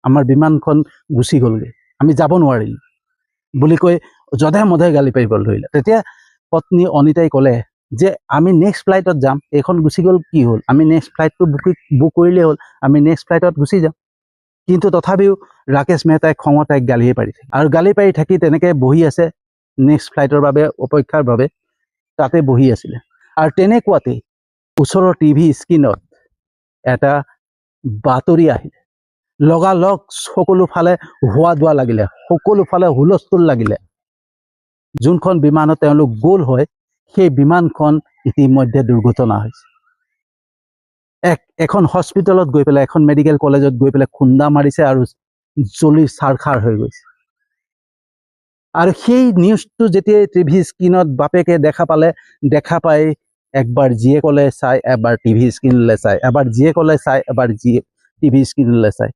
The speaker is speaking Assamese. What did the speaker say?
আমাৰ বিমানখন গুচি গ'লগৈ, আমি যাব নোৱাৰিলোঁ বুলি কৈ যধে মধে গালি পাৰিবলৈ ধৰিলে। তেতিয়া পত্নী অনিতাই ক'লে যে আমি নেক্সট ফ্লাইটত যাম, এইখন গুচি গ'ল কি হ'ল, আমি নেক্সট ফ্লাইটটো বুক কৰিলেই হ'ল, আমি নেক্সট ফ্লাইটত গুচি যাম। কিন্তু তথাপিও ৰাকেশ মেহতাই খঙত তাইক গালিয়ে পাৰি থাকে আৰু গালি পাৰি থাকি তেনেকৈ বহি আছে নেক্সট ফ্লাইটৰ বাবে অপেক্ষাৰ বাবে, তাতে বহি আছিলে। আৰু তেনেকুৱাতেই ওচৰৰ টিভি স্ক্ৰীণত এটা বাতৰি আহিলে, লগালগ সকলো ফালে হোৱা দোৱা লাগিলে, সকলো ফালে হুলস্থুল লাগিলে। যোনখন বিমানত তেওঁলোক গ'ল হয় সেই বিমানখন ইতিমধ্যে দুৰ্ঘটনা হৈছে। এখন হস্পিটেলত গৈ পেলাই, এখন মেডিকেল কলেজত গৈ পেলাই খুন্দা মাৰিছে আৰু জ্বলি চাৰখাৰ হৈ গৈছে। আৰু সেই নিউজটো যেতিয়া টিভি স্ক্ৰীণত বাপেকে দেখা পাই একবাৰ জীয়েকলে চাই, এবাৰ টিভি স্ক্ৰীণলৈ চাই, এবাৰ জীয়েকলে চাই, এবাৰ টিভি স্ক্ৰীণলৈ চাই।